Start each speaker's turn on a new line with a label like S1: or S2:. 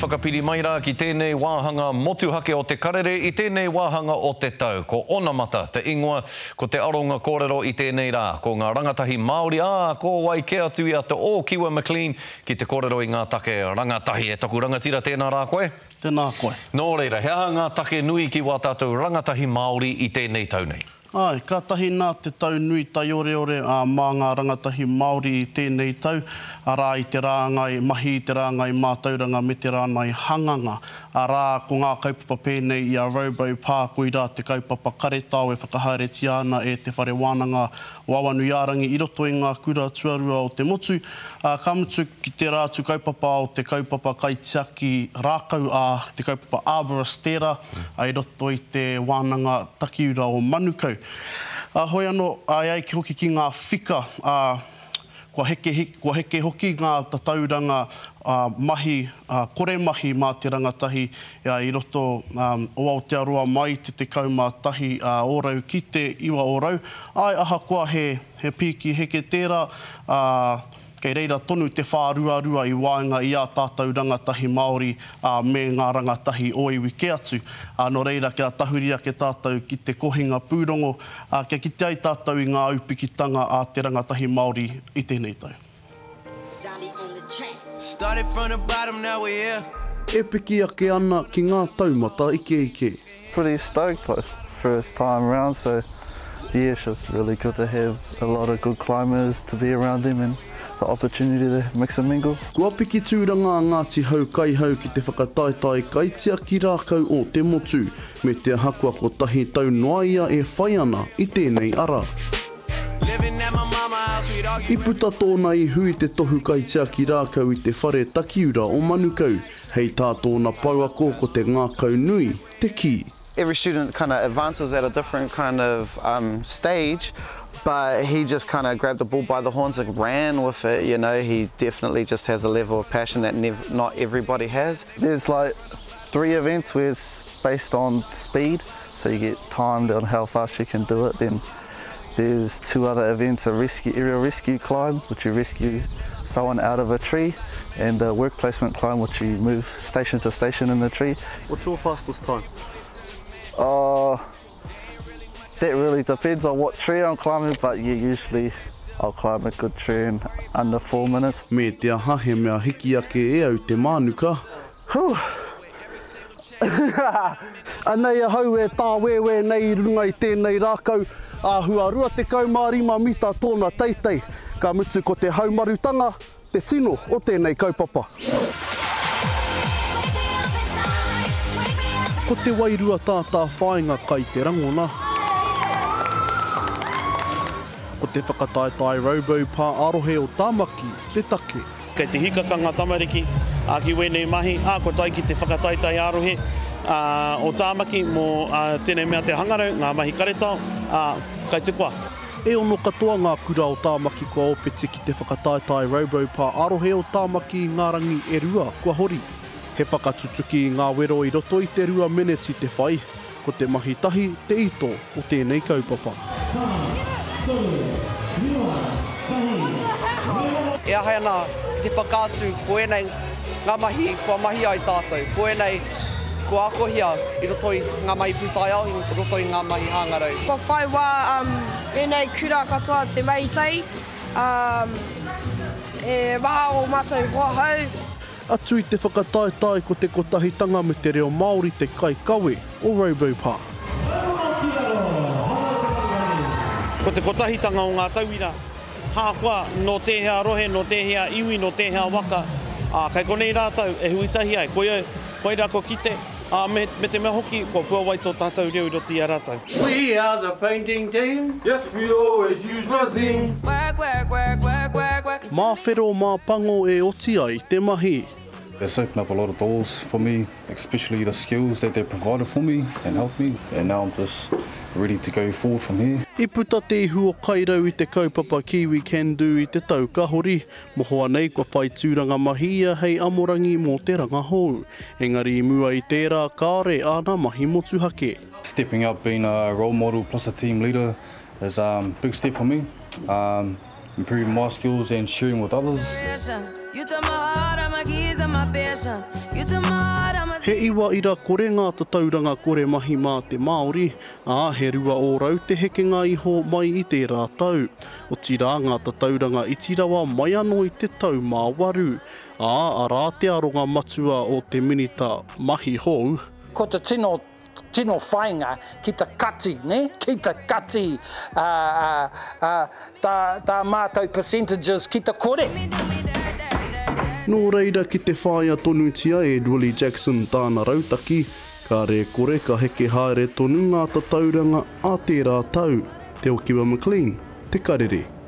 S1: Whakapiri mai rā ki tēnei wāhanga motuhake o te karere i tēnei wāhanga o te tau. Ko Onamata, te ingoa, ko te aronga kōrero i tēnei rā. Ko ngā rangatahi Māori, ko wai ke atu i ata o Kiwa McLean ki te kōrero i ngā take rangatahi. E toku rangatira tēnā rā koe?
S2: Tēnā koe.
S1: Nō reira, hea ngā take nui ki wā tātou rangatahi Māori i tēnei tau nei?
S2: Ai, ka tahi nā te tau nui tai ore mā ngā rangatahi Māori i tēnei tau, rā i te rāngai mahi, i te rāngai mātauranga me te rāngai hanganga. Rā ko ngā kaupapa pēnei i a Robo Pā, koe rā te kaupapa karetao e whakahaereti ana e te whare wānanga Wawanuiarangi i roto i ngā kura tuarua o te motu. Ka mutu ki te rātu kaupapa o te kaupapa Kaitiaki Rākau a te kaupapa Arboristera, i roto i te wānanga takiura o Manukau. Hoi anō, ai ki hoki ki ngā whika, kua heke hoki ngā tatauranga mahi, kore mahi mā te rangatahi i roto o Aotearoa mai te kaumātahi ōrau ki te iwa ōrau. Ai aha kua he piki heke tērā, kei reira tonu te whāruarua i wāinga i a tātou rangatahi Māori me ngā rangatahi o iwi ke atu. Nō reira kia tahuria ke tātou ki te kohinga pūrongo, kia kite ai tātou i ngā upikitanga a te rangatahi Māori i tēnei tau. E piki ake ana ki ngā taumata ike.
S3: Pretty stoked, like, first time around, so yeah, it's just really good to have a lot of good climbers to be around them and the opportunity to mix and mingle.
S2: Kua piki tūranga Ngāti Hau kai hau ki te whakataetai Kaitiaki Rākau o te motu, me te hakua ko tahi tau noaia e whai ana i tēnei ara. I puta tōna i hui te tohu Kaitiaki Rākau i te whare takiura o Manukau, hei tā tōna pauako ko te ngākau nui, te ki.
S3: Every student kind of advances at a different kind of stage, but he just kind of grabbed the bull by the horns and ran with it, you know. He definitely just has a level of passion that not everybody has. There's like 3 events where it's based on speed, so you get timed on how fast you can do it. Then there's 2 other events, a aerial rescue climb, which you rescue someone out of a tree, and a work placement climb, which you move station to station in the tree.
S2: What's your fastest time?
S3: That really depends on what tree I'm climbing, but yeah, usually I'll climb a good tree in under 4 minutes.
S2: Me te aha he mea hiki ake e au te mānuka. Anei ahau e tā wewe nei runga i tēnei rākau, hua rua te kaumārima mita tōna teitei. Ka mutu ko te haumarutanga, te tino o tēnei kaupapa. Ko te wairua tātā whāinga kai te rangona. Ko te whakataetai Robo Pā arohe o Tāmaki, te take.
S4: Kei te hikakanga tamariki, ki wenei mahi, ko tai ki te whakataetai arohe o Tāmaki mō tēnei mea te hangarau, ngā mahi karetao, kai te koa.
S2: E ono katoa ngā kura o Tāmaki kua opeti ki te whakataetai Robo Pā arohe o Tāmaki i ngā rangi e rua kua hori. He whakatutuki i ngā wero i roto i te 2 meneti te whai, ko te mahi tahi, te ito o tēnei kaupapa.
S5: E ahai ana te whakātu koenei ngā mahi, kua mahi ai tātou. Koenei kua akohia i roto i ngā mahi pūtaiao, i roto i ngā mahi hāngarau.
S6: Kua whai wā ēnei kura katoa te maitei, e waha o mātou hoa hau.
S2: Atu i te whakataetai ko te kotahitanga me te reo Māori te kai kawe o Robo Pā.
S4: Ko te kotahitanga o ngā tauira, hākua no te hea rohe, no te hea iwi, no te hea waka. Kai konei rātau e huitahi ai, koe rā ko kite, me te mea hoki, ko pua wai tō tātou reo i roti a rātau.
S7: We are the painting team, yes we always use resin.
S2: Mā whero mā pango e oti ai te mahi.
S8: It's opened up a lot of doors for me, especially the skills that they provided for me and helped me. And now I'm just ready to go forward from here.
S2: I puta te ihu o kairau i te kaupapa Kiwi Can Do i te tau kahori. Mohoa nei kua whai tūranga mahia hei amorangi mō te rangahou. Engari I mua I tērā kāre āna mahi motuhake.
S8: Stepping up, being a role model plus a team leader is a big step for me. Improving my skills and sharing with others.
S9: You took my heart, all my keys and my passion.
S2: He iwa ira kore ngā tatauranga kore mahi mā te Māori, he rua o rau te hekenga iho mai i te rātau. O tira ngā tatauranga itirawa mai anō i te tau mā waru, a rā te aronga matua o te minita mahi hou.
S9: Ko te tino whainga ki te kati, ne? Ki te kati, tā mātou percentages ki te kore.
S2: Nō reira ki te whāia tonutia Willie Jackson tāna rautaki, ka re kore ka heke haere tonu ngā tatauranga a te rātau. Te o Kiwa McLean, te karere.